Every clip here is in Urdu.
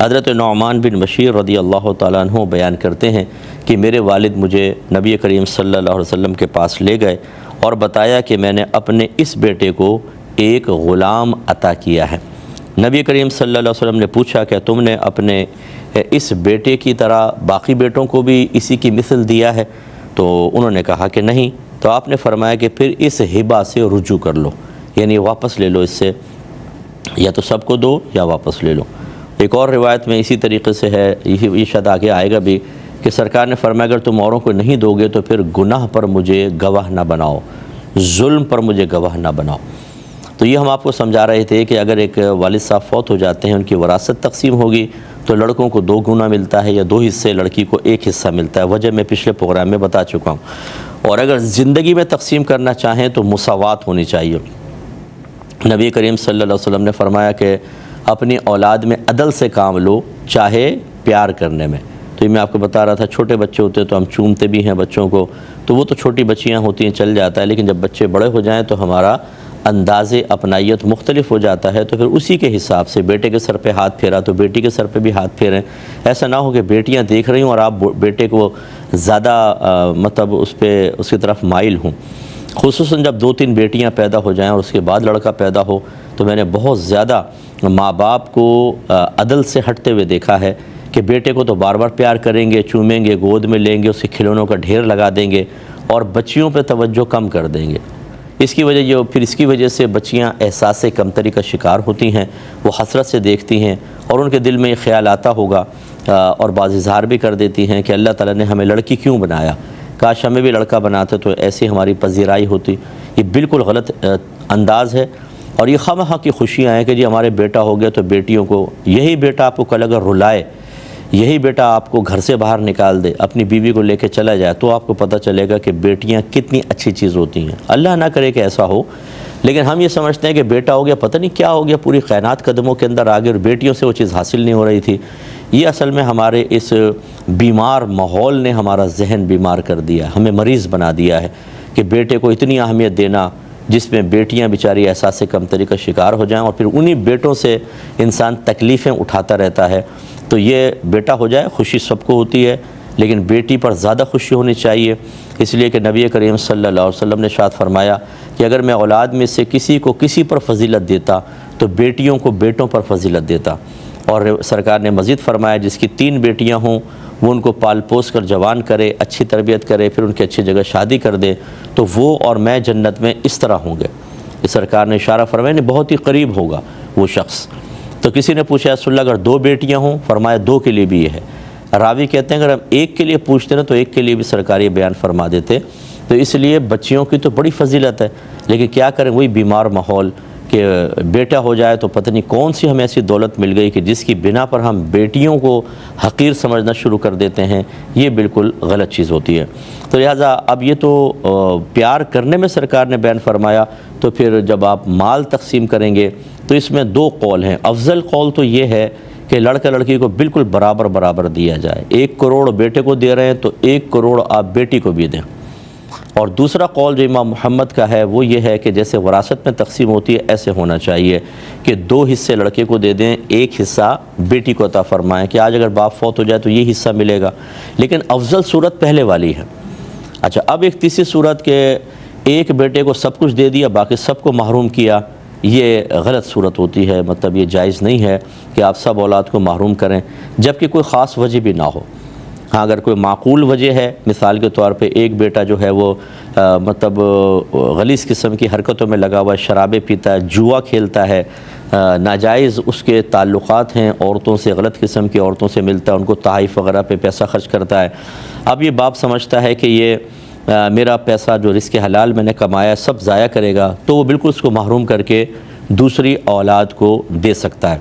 حضرت نعمان بن بشیر رضی اللہ تعالیٰ عنہ بیان کرتے ہیں کہ میرے والد مجھے نبی کریم صلی اللہ علیہ وسلم کے پاس لے گئے اور بتایا کہ میں نے اپنے اس بیٹے کو ایک غلام عطا کیا ہے۔ نبی کریم صلی اللہ علیہ وسلم نے پوچھا کہ تم نے اپنے اس بیٹے کی طرح باقی بیٹوں کو بھی اسی کی مثل دیا ہے؟ تو انہوں نے کہا کہ نہیں۔ تو آپ نے فرمایا کہ پھر اس ہبہ سے رجوع کر لو، یعنی واپس لے لو اس سے، یا تو سب کو دو یا واپس لے لو۔ ایک اور روایت میں اسی طریقے سے ہے، یہ شاید آگے آئے گا بھی، کہ سرکار نے فرمایا اگر تم اوروں کو نہیں دو گے تو پھر گناہ پر مجھے گواہ نہ بناؤ، ظلم پر مجھے گواہ نہ بناؤ۔ تو یہ ہم آپ کو سمجھا رہے تھے کہ اگر ایک والد صاحب فوت ہو جاتے ہیں، ان کی وراثت تقسیم ہوگی تو لڑکوں کو 2 گنا ملتا ہے یا 2 حصے، لڑکی کو 1 حصہ ملتا ہے۔ وجہ میں پچھلے پروگرام میں بتا چکا ہوں۔ اور اگر زندگی میں تقسیم کرنا چاہیں تو مساوات ہونی چاہیے۔ نبی کریم صلی اللہ علیہ وسلم نے فرمایا کہ اپنی اولاد میں عدل سے کام لو، چاہے پیار کرنے میں۔ تو یہ میں آپ کو بتا رہا تھا، چھوٹے بچے ہوتے ہیں تو ہم چومتے بھی ہیں بچوں کو، تو وہ تو چھوٹی بچیاں ہوتی ہیں چل جاتا ہے، لیکن جب بچے بڑے ہو جائیں تو ہمارا انداز اپنائیت مختلف ہو جاتا ہے، تو پھر اسی کے حساب سے بیٹے کے سر پہ ہاتھ پھیرا تو بیٹی کے سر پہ بھی ہاتھ پھیریں۔ ایسا نہ ہو کہ بیٹیاں دیکھ رہی ہوں اور آپ بیٹے کو زیادہ اس کی طرف مائل ہوں۔ خصوصاً جب 2-3 بیٹیاں پیدا ہو جائیں اور اس کے بعد لڑکا پیدا ہو، تو میں نے بہت زیادہ ماں باپ کو عدل سے ہٹتے ہوئے دیکھا ہے کہ بیٹے کو تو بار بار پیار کریں گے، چومیں گے، گود میں لیں گے، اس کے کھلونوں کا ڈھیر لگا دیں گے اور بچیوں پہ توجہ کم کر دیں گے۔ اس کی وجہ سے بچیاں احساس کمتری کا شکار ہوتی ہیں، وہ حسرت سے دیکھتی ہیں اور ان کے دل میں یہ خیال آتا ہوگا اور بعض اظہار بھی کر دیتی ہیں کہ اللہ تعالیٰ نے ہمیں لڑکی کیوں بنایا، کاش ہمیں بھی لڑکا بناتے تو ایسی ہماری پذیرائی ہوتی۔ یہ بالکل غلط انداز ہے، اور یہ خواہ کی خوشیاں ہیں کہ جی ہمارے بیٹا ہو گیا تو بیٹیوں کو، یہی بیٹا آپ کو کل اگر رلائے، یہی بیٹا آپ کو گھر سے باہر نکال دے، اپنی بیوی کو لے کے چلا جائے، تو آپ کو پتہ چلے گا کہ بیٹیاں کتنی اچھی چیز ہوتی ہیں۔ اللہ نہ کرے کہ ایسا ہو، لیکن ہم یہ سمجھتے ہیں کہ بیٹا ہو گیا پتہ نہیں کیا ہو گیا، پوری کائنات قدموں کے اندر آ گئی اور بیٹیوں سے وہ چیز حاصل نہیں ہو رہی تھی۔ یہ اصل میں ہمارے اس بیمار ماحول نے ہمارا ذہن بیمار کر دیا، ہمیں مریض بنا دیا ہے کہ بیٹے کو اتنی اہمیت دینا جس میں بیٹیاں بیچاری احساس کمتری کا شکار ہو جائیں اور پھر انہی بیٹوں سے انسان تکلیفیں اٹھاتا رہتا ہے۔ تو یہ بیٹا ہو جائے، خوشی سب کو ہوتی ہے، لیکن بیٹی پر زیادہ خوشی ہونی چاہیے، اس لیے کہ نبی کریم صلی اللہ علیہ وسلم نے ارشاد فرمایا کہ اگر میں اولاد میں سے کسی کو کسی پر فضیلت دیتا تو بیٹیوں کو بیٹوں پر فضیلت دیتا۔ اور سرکار نے مزید فرمایا جس کی 3 بیٹیاں ہوں وہ ان کو پال پوس کر جوان کرے، اچھی تربیت کرے، پھر ان کی اچھی جگہ شادی کر دے تو وہ اور میں جنت میں اس طرح ہوں گے۔ اس سرکار نے اشارہ فرمایا نہیں بہت ہی قریب ہوگا وہ شخص۔ تو کسی نے پوچھا رسول اللہ اگر 2 بیٹیاں ہوں؟ فرمایا 2 کے لیے بھی یہ ہے۔ راوی کہتے ہیں اگر ہم 1 کے لیے پوچھتے نا تو 1 کے لیے بھی سرکار یہ بیان فرما دیتے۔ تو اس لیے بچیوں کی تو بڑی فضیلت ہے، لیکن کیا کریں وہی بیمار ماحول کہ بیٹا ہو جائے تو پتہ نہیں کون سی ہمیں ایسی دولت مل گئی کہ جس کی بنا پر ہم بیٹیوں کو حقیر سمجھنا شروع کر دیتے ہیں۔ یہ بالکل غلط چیز ہوتی ہے۔ تو لہٰذا اب یہ تو پیار کرنے میں سرکار نے بیان فرمایا، تو پھر جب آپ مال تقسیم کریں گے تو اس میں 2 قول ہیں۔ افضل قول تو یہ ہے کہ لڑکا لڑکی کو بالکل برابر دیا جائے۔ 1 کروڑ بیٹے کو دے رہے ہیں تو 1 کروڑ آپ بیٹی کو بھی دیں۔ اور دوسرا قول جو امام محمد کا ہے وہ یہ ہے کہ جیسے وراثت میں تقسیم ہوتی ہے ایسے ہونا چاہیے کہ 2 حصے لڑکے کو دے دیں، 1 حصہ بیٹی کو عطا فرمائیں کہ آج اگر باپ فوت ہو جائے تو یہ حصہ ملے گا، لیکن افضل صورت پہلے والی ہے۔ اچھا، اب ایک تیسری صورت کہ ایک بیٹے کو سب کچھ دے دیا باقی سب کو محروم کیا، یہ غلط صورت ہوتی ہے، مطلب یہ جائز نہیں ہے کہ آپ سب اولاد کو محروم کریں جبکہ کوئی خاص وجہ بھی نہ ہو۔ ہاں اگر کوئی معقول وجہ ہے، مثال کے طور پہ ایک بیٹا جو ہے وہ مطلب غلیظ قسم کی حرکتوں میں لگا ہوا ہے، شرابیں پیتا ہے، جوا کھیلتا ہے، ناجائز اس کے تعلقات ہیں عورتوں سے، غلط قسم کی عورتوں سے ملتا ہے، ان کو تحائف وغیرہ پہ پیسہ خرچ کرتا ہے۔ اب یہ باپ سمجھتا ہے کہ یہ میرا پیسہ جو رزق حلال میں نے کمایا سب ضائع کرے گا، تو وہ بالکل اس کو محروم کر کے دوسری اولاد کو دے سکتا ہے،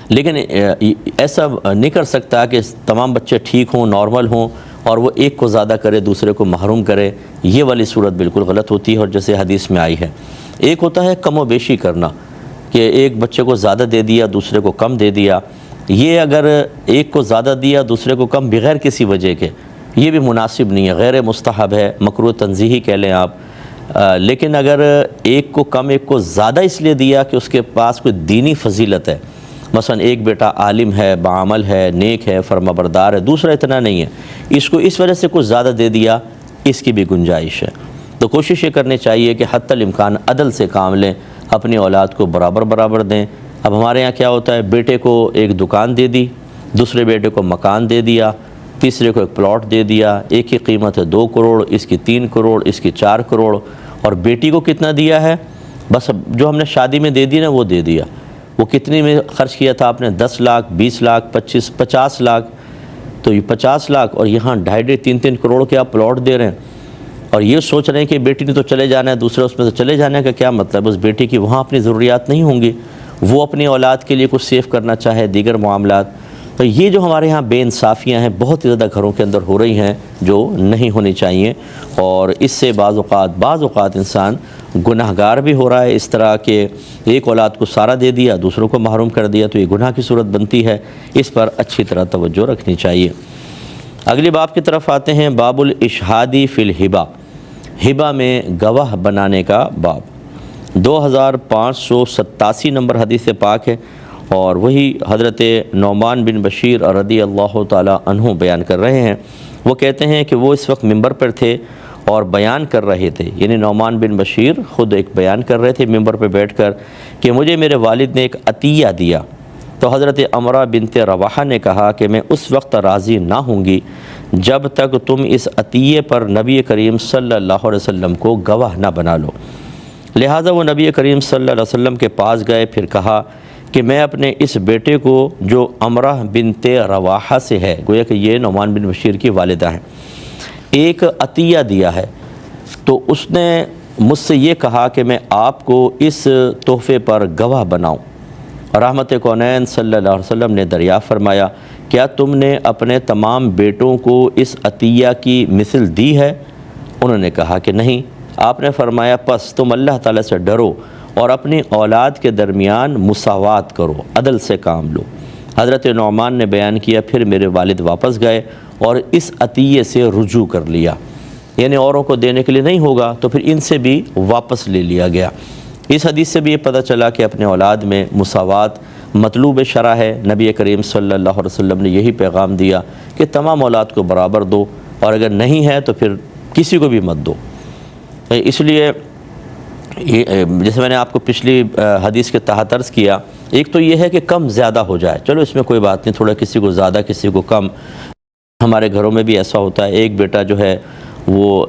لیکن ایسا نہیں کر سکتا کہ تمام بچے ٹھیک ہوں، نارمل ہوں اور وہ ایک کو زیادہ کرے دوسرے کو محروم کرے۔ یہ والی صورت بالکل غلط ہوتی ہے، اور جیسے حدیث میں آئی ہے ایک ہوتا ہے کم و بیشی کرنا کہ ایک بچے کو زیادہ دے دیا دوسرے کو کم دے دیا، یہ اگر ایک کو زیادہ دیا دوسرے کو کم بغیر کسی وجہ کے، یہ بھی مناسب نہیں ہے، غیر مستحب ہے، مکروہ تنزیہی کہہ لیں آپ۔ لیکن اگر ایک کو کم ایک کو زیادہ اس لیے دیا کہ اس کے پاس کوئی دینی فضیلت ہے، مثلا ایک بیٹا عالم ہے، بعمل ہے، نیک ہے، فرمانبردار ہے، دوسرا اتنا نہیں ہے، اس کو اس وجہ سے کچھ زیادہ دے دیا، اس کی بھی گنجائش ہے۔ تو کوشش یہ کرنی چاہیے کہ حتی الامکان عدل سے کام لیں، اپنی اولاد کو برابر برابر دیں۔ اب ہمارے یہاں کیا ہوتا ہے، بیٹے کو ایک دکان دے دی، دوسرے بیٹے کو مکان دے دیا، تیسرے کو ایک پلاٹ دے دیا، ایک کی قیمت ہے 2 کروڑ، اس کی 3 کروڑ، اس کی 4 کروڑ، اور بیٹی کو کتنا دیا ہے؟ بس جو ہم نے شادی میں دے دی نا وہ دے دیا۔ وہ کتنی میں خرچ کیا تھا آپ نے؟ 10 لاکھ، 20 لاکھ، 50 لاکھ، تو یہ 50 لاکھ اور یہاں 2.5-3 کروڑ کے آپ پلاٹ دے رہے ہیں، اور یہ سوچ رہے ہیں کہ بیٹی نے تو چلے جانا ہے، دوسرے اس میں تو چلے جانے کا کیا مطلب؟ اس بیٹی کی وہاں اپنی ضروریات نہیں ہوں گی، وہ اپنی اولاد کے لیے کچھ سیو کرنا چاہے، دیگر معاملات۔ تو یہ جو ہمارے ہاں بے انصافیاں ہیں بہت ہی زیادہ گھروں کے اندر ہو رہی ہیں، جو نہیں ہونی چاہیے، اور اس سے بعض اوقات انسان گناہگار بھی ہو رہا ہے، اس طرح کہ ایک اولاد کو سارا دے دیا، دوسروں کو محروم کر دیا، تو یہ گناہ کی صورت بنتی ہے۔ اس پر اچھی طرح توجہ رکھنی چاہیے۔ اگلی باب کی طرف آتے ہیں، باب الاشہادی فی الہبہ، ہبہ میں گواہ بنانے کا باب۔ 2587 نمبر حدیث پاک ہے، اور وہی حضرت نعمان بن بشیر رضی اللہ تعالی عنہ بیان کر رہے ہیں۔ وہ کہتے ہیں کہ وہ اس وقت ممبر پر تھے اور بیان کر رہے تھے، یعنی نعمان بن بشیر خود ایک بیان کر رہے تھے ممبر پہ بیٹھ کر کہ مجھے میرے والد نے ایک عطیہ دیا، تو حضرت عمرہ بنت رواحہ نے کہا کہ میں اس وقت راضی نہ ہوں گی جب تک تم اس عطیے پر نبی کریم صلی اللہ علیہ وسلم کو گواہ نہ بنا لو۔ لہٰذا وہ نبی کریم صلی اللہ علیہ وسلم کے پاس گئے، پھر کہا کہ میں اپنے اس بیٹے کو جو عمرہ بنت رواحہ سے ہے، گویا کہ یہ نعمان بن بشیر کی والدہ ہیں، ایک عطیہ دیا ہے، تو اس نے مجھ سے یہ کہا کہ میں آپ کو اس تحفے پر گواہ بناؤں۔ رحمت کونین صلی اللہ علیہ وسلم نے دریافت فرمایا، کیا تم نے اپنے تمام بیٹوں کو اس عطیہ کی مثل دی ہے؟ انہوں نے کہا کہ نہیں۔ آپ نے فرمایا، پس تم اللہ تعالیٰ سے ڈرو اور اپنی اولاد کے درمیان مساوات کرو، عدل سے کام لو۔ حضرت نعمان نے بیان کیا، پھر میرے والد واپس گئے اور اس عطیے سے رجوع کر لیا، یعنی اوروں کو دینے کے لیے نہیں ہوگا تو پھر ان سے بھی واپس لے لیا گیا۔ اس حدیث سے بھی یہ پتہ چلا کہ اپنے اولاد میں مساوات مطلوب شرع ہے۔ نبی کریم صلی اللہ علیہ وسلم نے یہی پیغام دیا کہ تمام اولاد کو برابر دو، اور اگر نہیں ہے تو پھر کسی کو بھی مت دو۔ اس لیے جیسے میں نے آپ کو پچھلی حدیث کے تحت عرض کیا، ایک تو یہ ہے کہ کم زیادہ ہو جائے، چلو اس میں کوئی بات نہیں، تھوڑا کسی کو زیادہ کسی کو کم۔ ہمارے گھروں میں بھی ایسا ہوتا ہے، ایک بیٹا جو ہے وہ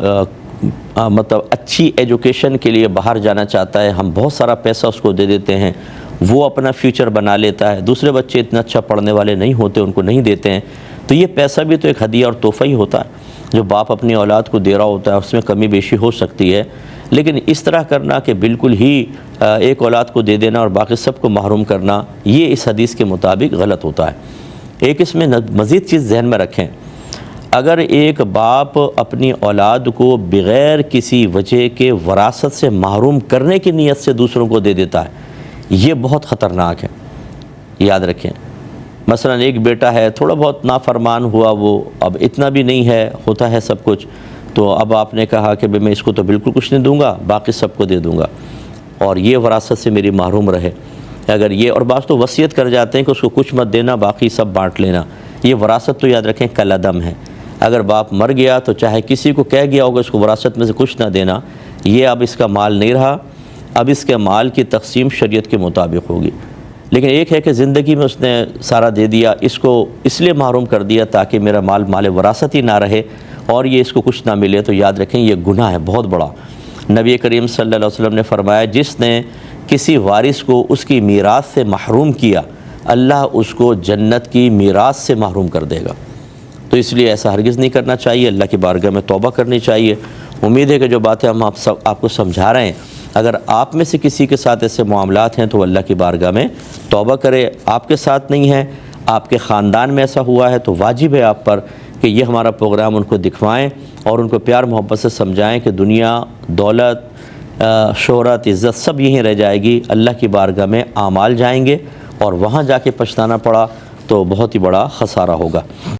مطلب اچھی ایجوکیشن کے لیے باہر جانا چاہتا ہے، ہم بہت سارا پیسہ اس کو دے دیتے ہیں، وہ اپنا فیوچر بنا لیتا ہے، دوسرے بچے اتنا اچھا پڑھنے والے نہیں ہوتے، ان کو نہیں دیتے ہیں، تو یہ پیسہ بھی تو ایک ہدیہ اور تحفہ ہی ہوتا ہے جو باپ اپنی اولاد کو دے رہا ہوتا ہے، اس میں کمی بیشی ہو سکتی ہے، لیکن اس طرح کرنا کہ بالکل ہی ایک اولاد کو دے دینا اور باقی سب کو محروم کرنا، یہ اس حدیث کے مطابق غلط ہوتا ہے۔ ایک اس میں مزید چیز ذہن میں رکھیں، اگر ایک باپ اپنی اولاد کو بغیر کسی وجہ کے وراثت سے محروم کرنے کی نیت سے دوسروں کو دے دیتا ہے، یہ بہت خطرناک ہے، یاد رکھیں۔ مثلا ایک بیٹا ہے، تھوڑا بہت نافرمان ہوا، وہ اب اتنا بھی نہیں ہے، ہوتا ہے سب کچھ، تو اب آپ نے کہا کہ میں اس کو تو بالکل کچھ نہیں دوں گا، باقی سب کو دے دوں گا، اور یہ وراثت سے میری محروم رہے۔ اگر یہ، اور بعض تو وصیت کر جاتے ہیں کہ اس کو کچھ مت دینا، باقی سب بانٹ لینا، یہ وراثت تو یاد رکھیں کالعدم ہے۔ اگر باپ مر گیا تو چاہے کسی کو کہہ گیا ہوگا اس کو وراثت میں سے کچھ نہ دینا، یہ اب اس کا مال نہیں رہا، اب اس کے مال کی تقسیم شریعت کے مطابق ہوگی۔ لیکن ایک ہے کہ زندگی میں اس نے سارا دے دیا، اس کو اس لیے محروم کر دیا تاکہ میرا مال وراثت ہی نہ رہے اور یہ اس کو کچھ نہ ملے، تو یاد رکھیں یہ گناہ ہے بہت بڑا۔ نبی کریم صلی اللہ علیہ وسلم نے فرمایا، جس نے کسی وارث کو اس کی میراث سے محروم کیا، اللہ اس کو جنت کی میراث سے محروم کر دے گا۔ تو اس لیے ایسا ہرگز نہیں کرنا چاہیے، اللہ کی بارگاہ میں توبہ کرنی چاہیے۔ امید ہے کہ جو باتیں ہم آپ کو سمجھا رہے ہیں، اگر آپ میں سے کسی کے ساتھ ایسے معاملات ہیں تو اللہ کی بارگاہ میں توبہ کرے۔ آپ کے ساتھ نہیں ہے، آپ کے خاندان میں ایسا ہوا ہے تو واجب ہے آپ پر کہ یہ ہمارا پروگرام ان کو دکھوائیں اور ان کو پیار محبت سے سمجھائیں کہ دنیا، دولت، شہرت، عزت سب یہیں رہ جائے گی، اللہ کی بارگاہ میں اعمال جائیں گے، اور وہاں جا کے پچھتانا پڑا تو بہت ہی بڑا خسارہ ہوگا۔